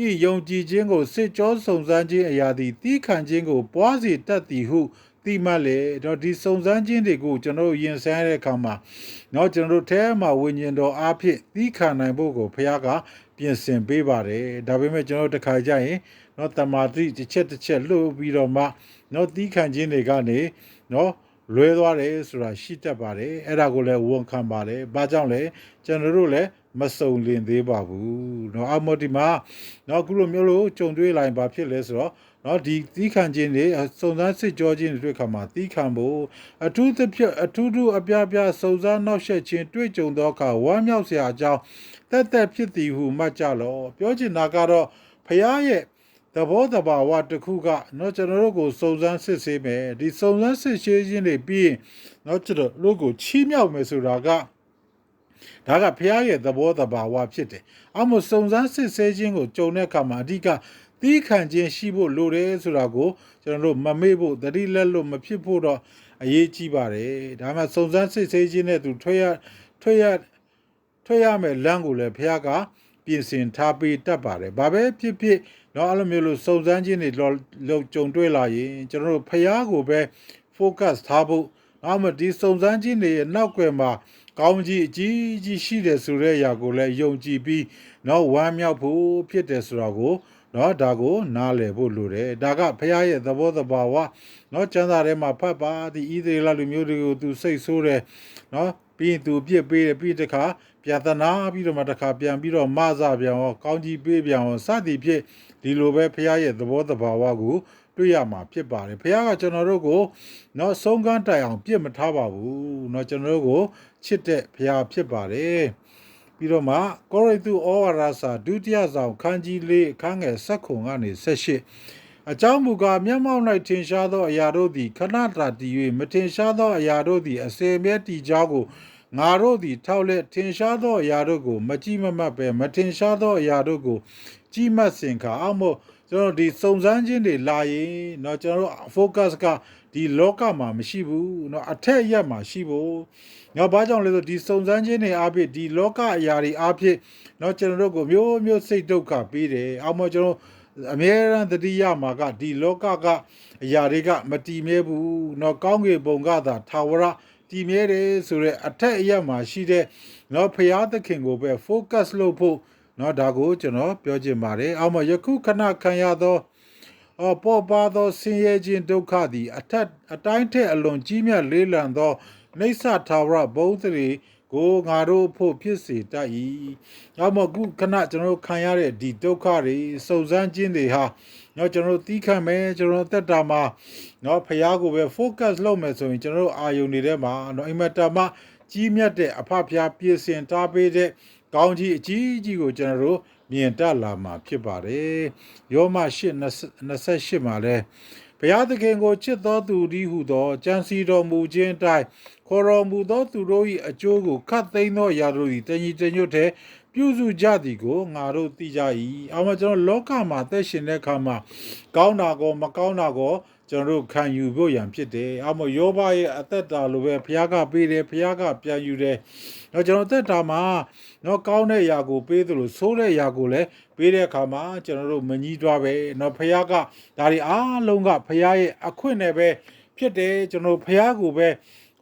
ဤယုံကြည်ခြင်းကိုစစ်ကြောစုံစမ်းခြင်းအရာသည်တီးခံခြင်းကိုပွားစေတတ်သည်ဟုတိမှတ်လေတော့ဒီစုံစမ်းခြင်းတွေကိုကျွန်တော်ရင်ဆိုင်ရတဲ့အခါမှာเนาะကျွန်တော်တို့ထဲမှာဝိညာဉ်တော်အားဖြင့်တီးခံနိုင်ဖို့ကိုဘုရားကပြင်ဆင်ပေးပါတယ်ဒါပေမဲ့ကျွန်တော်တို့တစ်ခါကြရင်เนาะတမာတိတစ်ချက်လှုပ်ပြီးတော့မှเนาะတီးခံခြင်းတွေကနေเนาะလွဲသွားတယ်ဆိုတာရှိတတ်ပါတယ်အဲ့ဒါကိုလည်းဝန်ခံပါတယ်ဘာကြောင့်လဲကျွန်တော်တို့လည်းမစုံလင်သေးပါဘူးเนาะအမော်ဒီမှာเนาะခုလိုမျိုးလို့ကြုံတွေ့လာရင်ဘာဖြစ်လဲဆိုတော့เนาะဒီတီးခံခြင်းတွေစုံစမ်းစစ်ကြောခြင်းတွေတွေ့ခါမှာတီးခံဖို့အထူးအပြားစုံစမ်းနောက်ဆက်ခြင်းတွေ့ကြုံသောအခါဝမ်းမြောက်စရာအကြောင်းတက်ဖြစ်သည်ဟုမှတ်ကြလောပြောချင်တာကတော့ဖခင်ရဲ့သဘောတဘာဝတစ်ခုကเนาะကျွန်တော်တို့ကိုစုံစမ်းစစ်ဆေးမယ်ဒီစုံစမ်းစစ်ဆေးခြင်းတွေပြီးရင်เนาะကျွန်တော်တို့ကိုချီးမြှောက်မယ်ဆိုတာကဒါကဖခင်ရဲ့သဘောတဘာဝဖြစ်တယ်အမှစုံစမ်းစစ်ဆေးခြင်းကိုကြုံတဲ့အခါမှာအဓိကတီးခံခြင်းရှိဖို့လိုတယ်ဆိုတာကိုကျွန်တော်တို့မမေ့ဖို့တတိလက်လို့မဖြစ်ဖို့တော့အရေးကြီးပါတယ်ဒါမှစုံစမ်းစစ်ဆေးခြင်းနဲ့သူထွက်ရမယ်လမ်းကိုလည်းဖခင်ကပြင်ဆင်ထားပေးတတ်ပါတယ်ဘာပဲဖြစ်တော့အဲ့လိုမျိုးလို့စုံစမ်းခြင်းတွေလောက်ကြုံတွေ့လာရင်ကျွန်တော်တို့ဖခင်ကိုပဲ focus ထားဖို့နောက်မှဒီစုံစမ်းခြင်းတွေရဲ့နောက်ွယ်မှာကောင်းကြီးအကြီးရှိတယ်ဆိုတဲ့အရာကိုလည်းယုံကြည်ပြီးနော်ဝမ်းမြောက်ဖို့ဖြစ်တယ်ဆိုတာကိုနော်ဒါကိုနားလည်ဖို့လိုတယ်ဒါကဖခင်ရဲ့သဘောတဘာဝနော်ကျမ်းစာထဲမှာဖတ်ပါဒီဣသရေလလူမျိုးတွေကိုသူစိတ်ဆိုးတယ်နော်ပြီးရင်သူပြစ်ပေးတယ်ပြီးတခါပြန်သနာပြီးတော့မှတခါပြန်ပြီးတော့မဆပြန်ရောကောင်းကြီးပေးပြန်ရောစသည်ဖြင့်ဒီလိုပဲဖခင်ရဲ့သဘောတဘာဝကိုတွေ့ရမှာဖြစ်ပါတယ်ဖခင်ကကျွန်တော်တို့ကိုနော်ဆုံးကန်းတိုင်အောင်ပြစ်မထားပါဘူးနော်ကျွန်တော်တို့ကိုချစ်တဲ့ဖခင်ဖြစ်ပါတယ်ပြီးတော့မှကောရိန္သုဩဝါဒစာဒုတိယဆောင်ခန်းကြီး၄အခန်းငယ်7ကနေ18အကြောင်းမူကားမျက်မှောက်၌ထင်ရှားသောအရာတို့သည်ခဏတာတည်၍မထင်ရှားသောအရာတို့သည်အစေမြဲတည်ကြောင်းကိုငါတို့သည်ထောက်လက်ထင်ရှားသောအရာတို့ကိုမကြည့်မမှတ်ပဲမထင်ရှားသောအရာတို့ကိုကြည့်မှတ်စင်ခါအောင်မို့ကျွန်တော်ဒီစုံစမ်းခြင်းတွေလာရင်เนาะကျွန်တော် focus ကဒီလောကမှာမရှိဘူးเนาะအထက်ရက်မှာရှိဖို့เนาะဘာကြောင့်လဲဆိုဒီစုံစမ်းခြင်းတွေအားဖြင့်ဒီလောကအရာတွေအားဖြင့်เนาะကျွန်တော်တို့ကိုမျိုးစိတ်ဒုက္ခပေးတယ်အောင်မို့ကျွန်တော်အမြဲတမ်းတတိယမှာကဒီလောကကအရာတွေကမတည်မြဲဘူးเนาะကောင်းကင်ဘုံကသာထာဝရတည်မြဲတယ်ဆိုတဲ့အထက်အရက်မှာရှိတဲ့เนาะဖရာသခင်ကိုပဲ focus လုပ်ဖို့เนาะဒါကိုကျွန်တော်ပြောချင်ပါတယ်အောက်မှာယခုခဏခံရသောပေါ်ပါသောဆင်းရဲခြင်းဒုက္ခသည်အတိုင်းထက်အလွန်ကြီးမြတ်လေးလံသောနေဆထာဝရဘုံတည်းကိုငါတို့ဖို့ဖြစ်စေတတ်၏အောက်မှာခုခဏကျွန်တော်ခံရတဲ့ဒီဒုက္ခတွေစုံစမ်းခြင်းတွေဟာเนาะကျွန်တော်တီးခံမယ်ကျွန်တော်သက်တာမှာเนาะဖရာကိုပဲ focus လုပ်မယ်ဆိုရင်ကျွန်တော်အာယုန်တွေထဲမှာเนาะအိမ်မက်တာမှာကြီးမြတ်တဲ့အဖဖရာပြင်ဆင်ထားပေးတဲ့ကောင်းကြီးအကြီးကိုကျွန်တော်တို့မြင်တတ်လာမှာဖြစ်ပါတယ်ယောမ8:28မှာလဲဘုရားသခင်ကိုချစ်တော်သူဒီဟုသောကြံစီတော်မူခြင်းအတိုင်းခေါ်တော်မူသောသူတို့၏အကျိုးကိုခတ်သိမ်းသောအရာတို့သည်တညီတညွတ်တည်းပြုစုကြသည်ကိုငါတို့သိကြ၏အော်မကျွန်တော်လောကမှာသက်ရှင်တဲ့အခါမှာကောင်းတာကောမကောင်းတာကောကျွန်တော်တို့ခံယူဖို့ရန်ဖြစ်တယ်အော်မယောဘရဲ့အသက်တာလိုပဲဘုရားကပေးတယ်ဘုရားကပြန်ယူတယ်တော့ကျွန်တော်သက်တာမှာတော့ကောင်းတဲ့အရာကိုပေးသလိုဆိုးတဲ့အရာကိုလည်းပေးတဲ့အခါမှာကျွန်တော်တို့မငြီးတွားပဲတော့ဘုရားကဒါတွေအားလုံးကဘုရားရဲ့အခွင့်နဲ့ပဲဖြစ်တယ်ကျွန်တော်ဘုရားကိုပဲ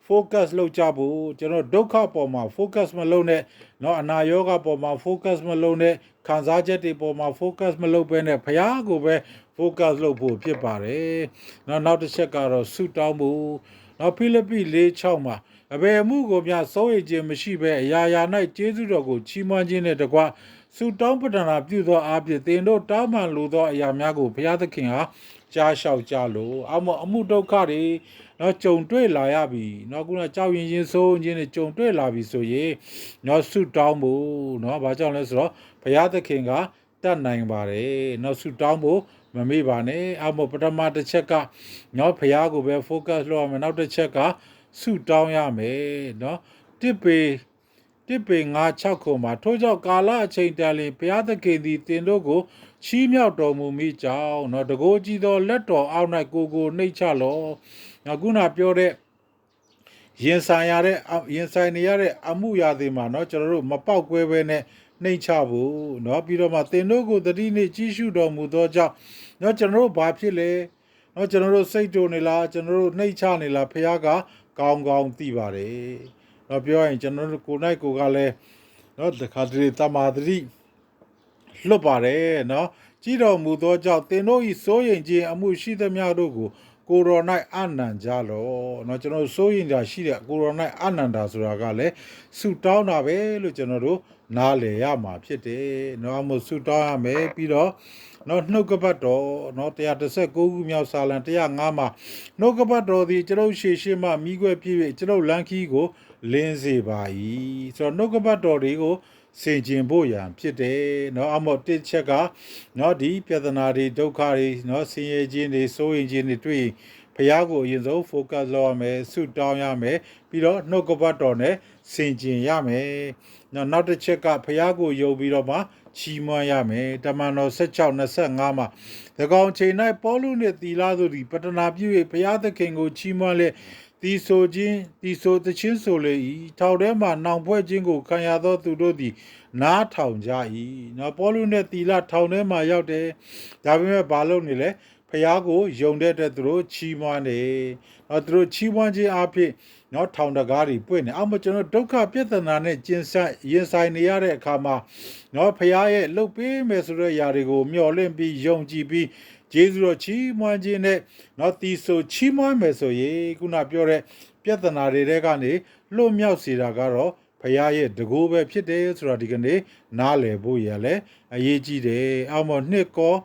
focus လုပ်ကြဖို့ကျွန်တော်ဒုက္ခပေါ်မှာ focus မလုပ်နဲ့เนาะအနာရောဂါပေါ်မှာ focus မလုပ်နဲ့ခံစားချက်တွေပေါ်မှာ focus မလုပ်ဘဲနဲ့ဖရာကိုပဲ focus လုပ်ဖို့ဖြစ်ပါတယ်เนาะနောက်တစ်ချက်ကတော့ဆုတောင်းဖို့เนาะဖိလိပ္ပိ4:6မှာအဘယ်မှုကိုမျှစိုးရိမ်ခြင်းမရှိဘဲအရာရာ၌ကျေးဇူးတော်ကိုချီးမွမ်းခြင်းနဲ့တကွဆုတောင်းပတနာပြုသောအဖြစ်သင်တို့တောင်းပန်လိုသောအရာများကိုဘုရားသခင်ဟာကြားလျှောက်ကြလို့အမှုဒုက္ခတွေနော်ကြုံတွေ့လာရပြီနော်ခုနကြောက်ရင်ချင်းစိုးခြင်းနဲ့ကြုံတွေ့လာပြီဆိုရင်နော်ဆုတောင်းဖို့နော်ဘာကြောင့်လဲဆိုတော့ဘုရားသခင်ကတတ်နိုင်ပါတယ်နော်ဆုတောင်းဖို့မမေ့ပါနဲ့ပထမတစ်ချက်ကနော်ဘုရားကိုပဲ focus လုပ်ရမယ်နောက်တစ်ချက်ကဆုတောင်းရမယ်နော်တစ်ပေ9-6ခုမှာထို့ကြောင့်ကာလအချိန်တန်လျင်ဘုရားသခင်သည်တင်တို့ကိုချီးမြှောက်တော်မူမိကြောင်းเนาะတကိုးကြီးသောလက်တော်အောက်၌ကိုနှိမ့်ချလောနောက်ခုနပြောတဲ့ရင်ဆိုင်နေရတဲ့အမှုရာတွေမှာเนาะကျွန်တော်တို့မပေါက်ကွဲပဲနဲ့နှိမ့်ချဖို့เนาะပြီးတော့မှတင်တို့ကိုတတိနေ့ကြီးရှုတော်မူသောကြောင့်เนาะကျွန်တော်တို့ဘာဖြစ်လဲเนาะကျွန်တော်တို့စိတ်တုန်နေလားကျွန်တော်တို့နှိမ့်ချနေလားဘုရားကကောင်းကောင်းသိပါတယ်တော့ပြောရင်ကျွန်တော်တို့ကိုနိုင်ကိုကလည်းเนาะတခါတည်းတမာတိလွတ်ပါတယ်เนาะကြည်တော်မူသောကြောင့်သင်တို့၏စိုးရိမ်ခြင်းအမှုရှိသမျှတို့ကိုရို၌အနန္တကြလောเนาะကျွန်တော်စိုးရိမ်တာရှိတဲ့ကိုရို၌အနန္တာဆိုတာကလည်းဆုတောင်းတာပဲလို့ကျွန်တော်တို့နားလည်ရမှာဖြစ်တယ်เนาะဆုတောင်းရမယ်ပြီးတော့နော်နှုတ်ကပတ်တော်နော်119ခုမြောက်စာလံ105မှာနှုတ်ကပတ်တော်သည်ကျွန်ုပ်ရှေ့မှမိခွဲပြည့်၍ကျွန်ုပ်လမ်းခီးကိုလင်းစေပါ၏ဆိုတော့နှုတ်ကပတ်တော်တွေကိုစင်ကျင်ဖို့ရန်ဖြစ်တယ်နော်တစ်ချက်ကနော်ဒီပြဿနာတွေဒုက္ခတွေနော်ဆင်းရဲခြင်းတွေစိုးရိမ်ခြင်းတွေတွေ့ဘုရားကိုအရင်ဆုံး focus လုပ်ရမယ်ဆုတောင်းရမယ်ပြီးတော့နှုတ်ကပတ်တော်နဲ့စင်ကျင်ရမယ်နောက်တစ်ချက်ကဘုရားကိုယုံပြီးတော့မှချီးမွမ်းရမယ်တမန်တော်16:25မှာ၎င်းချိန်၌ပေါလုနှင့်သီလတို့သည်ပတနာပြု၍ဘုရားသခင်ကိုချီးမွမ်းလျက်တီဆိုသချင်းဆိုလေ၏ထောင်ထဲမှနောင်ဖွဲ့ခြင်းကိုခံရသောသူတို့သည်နားထောင်ကြ၏နော်ပေါလုနှင့်သီလထောင်ထဲမှာရောက်တယ်ဒါပေမဲ့ဘာလုပ်နေလဲဘုရားကိုယုံတဲ့သူတို့ချီးမွမ်းတယ်နော်သူတို့ချီးမွမ်းခြင်းအဖြစ်နော်ထောင်တကားတွေပွင့်နေကျွန်တော်ဒုက္ခပြဿနာနဲ့ရင်ဆိုင်နေရတဲ့အခါမှာနော်ဖရားရဲ့လှုပ်ပေးမယ်ဆိုတဲ့ຢာတွေကိုမျှော်လင့်ပြီးယုံကြည်ပြီးဂျေဇုတော်ချီးမွမ်းခြင်းနဲ့နော်တီဆိုချီးမွမ်းမယ်ဆိုရင်ခုနပြောတဲ့ပြဿနာတွေကနေလွတ်မြောက်စေတာကတော့ဖရားရဲ့တကူပဲဖြစ်တယ်ဆိုတာဒီကနေ့နားလည်ဖို့ရလဲအရေးကြီးတယ်နှစ်ကော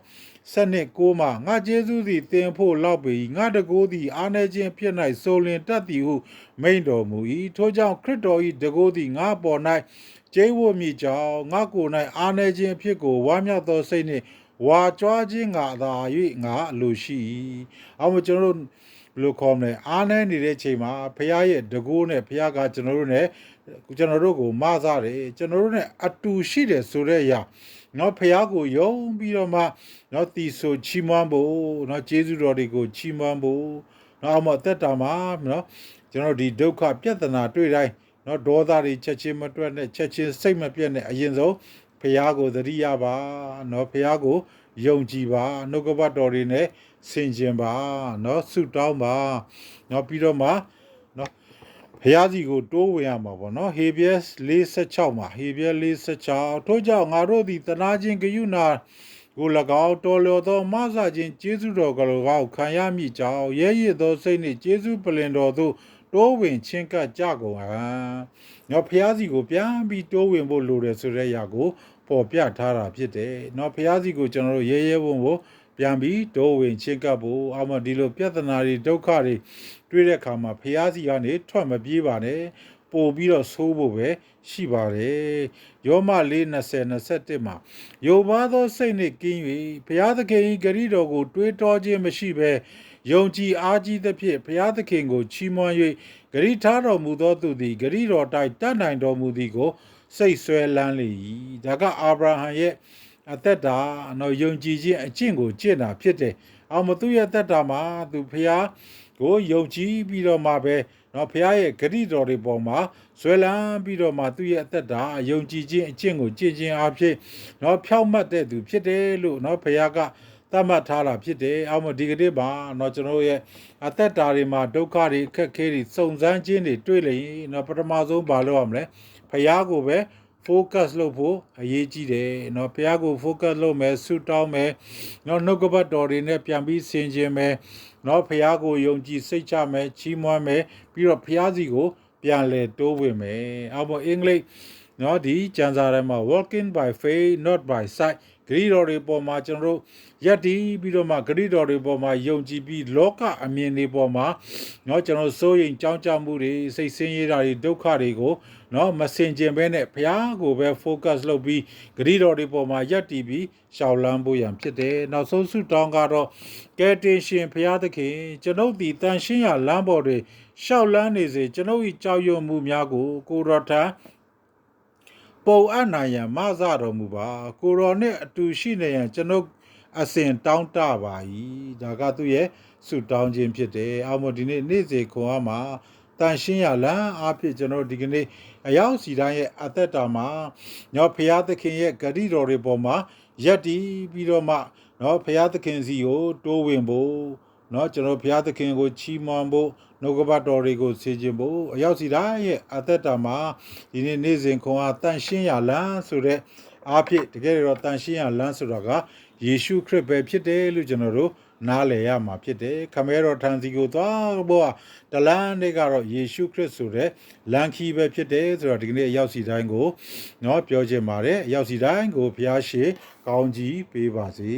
9မှာငါကျေးဇူးသည်တင်ဖို့လောက်ပေငါတကိုးသည်အားနေခြင်းဖြစ်၌ဆိုလင်တတ်သည်ဟုမိန့်တော်မူ၏ထို့ကြောင့်ခရစ်တော်၏တကိုးသည်ငါပေါ်၌ကျိဝတ်မိကြောင်းငါကိုယ်၌အားနေခြင်းဖြစ်ကိုဝါမြောက်သောစိတ်နှင့်ဝါကြွားခြင်းငါသာ၍ငါအလိုရှိ၏ကျွန်တော်တို့ဘယ်လိုခေါ်မလဲအားနေနေတဲ့ချိန်မှာဖခင်ရဲ့တကိုးနဲ့ဖခင်ကကျွန်တော်တို့ကိုမဆတယ်ကျွန်တော်တို့နဲ့အတူရှိတယ်ဆိုတဲ့အရာနော်ဖះကိုယုံပြီးတော့မှနော်တီဆိုချီးမွမ်းဖို့နော်ကျေးဇူးတော်တွေကိုချီးမွမ်းဖို့နော်အသက်တာမှာနော်ကျွန်တော်ဒီဒုက္ခပြဿနာတွေ့တိုင်းနော်ဒေါသတွေချက်ချင်းမတွက်နဲ့ချက်ချင်းစိတ်မပြတ်နဲ့အရင်ဆုံးဖះကိုသတိရပါနော်ဖះကိုယုံကြည်ပါနှုတ်ကပတ်တော်တွေနဲ့ဆင်ခြင်ပါနော်ဆုတောင်းပါနော်ပြီးတော့မှနော်ဘုရားစီကိုတိုးဝင်ရမှာပေါ့နော်ဟေဗြဲ4:16မှာဟေဗြဲ4:16ထို့ကြောင့်ငါတို့သည်တနာခြင်းဂယုဏကို၎င်းတော်လျော်သောမဆခြင်းကျေးဇူးတော်ကို၎င်းခံရမည်ကြောင်းရဲရည်သောစိတ်နှင့်ကျေးဇူးပလင်တော်သို့တိုးဝင်ချင်းကပ်ကြကုန်ဟန်နော်ဘုရားစီကိုပြန်ပြီးတိုးဝင်ဖို့လိုတယ်ဆိုတဲ့အရာကိုပေါ်ပြထားတာဖြစ်တယ်နော်ဘုရားစီကိုကျွန်တော်တို့ရဲဝံ့ဖို့ပြန်ပြီးတိုးဝင်ချင်းကပ်ဖို့ဒီလိုပြဿနာတွေဒုက္ခတွေတွေ့တဲ့အခါမှာဖျားစီကနေထွက်မပြေးပါနဲ့ပို့ပြီးတော့ဆိုးဖို့ပဲရှိပါတယ်ယောမ4:20-21မှာယုံပါသောစိတ်နှင့်ကင်း၍ဘုရားသခင်၏ဂရုတော်ကိုတွေးတောခြင်းမရှိဘဲယုံကြည်အားကြီးသဖြင့်ဘုရားသခင်ကိုချီးမွမ်း၍ဂရုထားတော်မူသောသူသည်ဂရုတော်တိုက်တတ်နိုင်တော်မူသည်ကိုစိတ်ဆွဲလန်းလေ၏ဒါကအာဗြဟံရဲ့အသက်တာယုံကြည်ခြင်းအကျင့်ကိုကျင့်တာဖြစ်တယ်သူရဲ့အသက်တာမှာသူဘုရားကိုယုံကြည်ပြီးတော့မှပဲဘုရားရဲ့ဂရုတော်တွေပေါ်မှာဆွဲလန်းပြီးတော့မှသူ့ရဲ့အသက်တာယုံကြည်ခြင်းအကျင့်ကိုကျင့်ခြင်းအဖြစ်ဖြောင့်မတ်တဲ့သူဖြစ်တယ်လို့ဘုရားက သတ်မှတ်ထားတာဖြစ်တယ်အောက်မှာဒီကနေ့မှာเนาะကျွန်တော်ရဲ့အသက်တာတွေမှာဒုက္ခတွေအခက်အခဲတွေစုံစမ်းခြင်းတွေတွေ့လရင်เนาะပထမဆုံးဘာလုပ်ရမလဲဖျားကိုပဲ focus လုပ်ဖို့အရေးကြီးတယ်เนาะဖျားကို focus လုပ်မယ်ဆူတောင်းမယ်เนาะနှုတ်ကပတ်တော်တွေနဲ့ပြန်ပြီးဆင်ခြင်မယ်เนาะဖျားကိုယုံကြည်စိတ်ချမယ်ချီးမွမ်းမယ်ပြီးတော့ဖျားစီကိုပြန်လဲတိုးဝင်မယ်အောက်မှာအင်္ဂလိပ်เนาะဒီကျမ်းစာထဲမှာ walking by faith not by sight ဂရိတော်တွေပေါ်မှာကျွန်တော်တို့ယက်တီးပြီးတော့မှဂရိတော်တွေပေါ်မှာယုံကြည်ပြီးလောကအမြင်တွေပေါ်မှာเนาะကျွန်တော်စိုးရင်ကြောင်းကြမှုတွေစိတ်ဆင်းရဲတာတွေဒုက္ခတွေကိုเนาะမစင်ကျင်ဘဲနဲ့ဘုရားကိုပဲ focus လုပ်ပြီးဂရိတော်တွေပေါ်မှာယက်တီးပြီးရှောက်လန်းဖို့ရန်ဖြစ်တယ်နောက်ဆုံးဆုတောင်းကတော့ကယ်တင်ရှင်ဘုရားသခင်ကျွန်ုပ်ဒီတန်ရှင်းရလမ်းပေါ်တွေရှောက်လန်းနေစေကျွန်ုပ်၏ကြောက်ရွံ့မှုများကိုကိုတော်ထံပုံအပ်နိုင်ရန်မဆတော်မူပါကိုတော်နဲ့အတူရှိနေရန်ကျွန်ုပ်အစဉ်တောင်းတပါ၏ဒါကသူ့ရဲ့ဆုတောင်းခြင်းဖြစ်တယ်အောက်မဒီနေ့စေခွန်အားမှာတန်ရှင်းရလမ်းအဖြစ်ကျွန်တော်ဒီကနေ့အယောက်စီတိုင်းရဲ့အသက်တာမှာညောဖရာသခင်ရဲ့ဂရုတော်တွေပေါ်မှာယက်တီးပြီးတော့မှเนาะဖရာသခင်စီကိုတိုးဝင်ဖို့เนาะကျွန်တော်ဖရာသခင်ကိုချီးမွမ်းဖို့နှုတ်ကပတ်တော်တွေကိုဆေးခြင်းဖို့အယောက်စီတိုင်းရဲ့အသက်တာမှာဒီနေ့စဉ်ခွန်အားတန်ရှင်းရလမ်းဆိုတဲ့အားဖြင့်တကယ်တော့တန်ရှင်းရလမ်းဆိုတာကယေရှုခရစ်ပဲဖြစ်တယ်လို့ကျွန်တော်တို့နားလည်ရမှာဖြစ်တယ်ခမဲတော်ထံစီကိုသွားဖို့တလန်းတွေကတော့ယေရှုခရစ်ဆိုတဲ့လမ်းခီးပဲဖြစ်တယ်ဆိုတော့ဒီကနေ့အရောက်စီတိုင်းကိုเนาะပြောချင်ပါတယ်အရောက်စီတိုင်းကိုဘုရားရှိကောင်းကြီးပေးပါစေ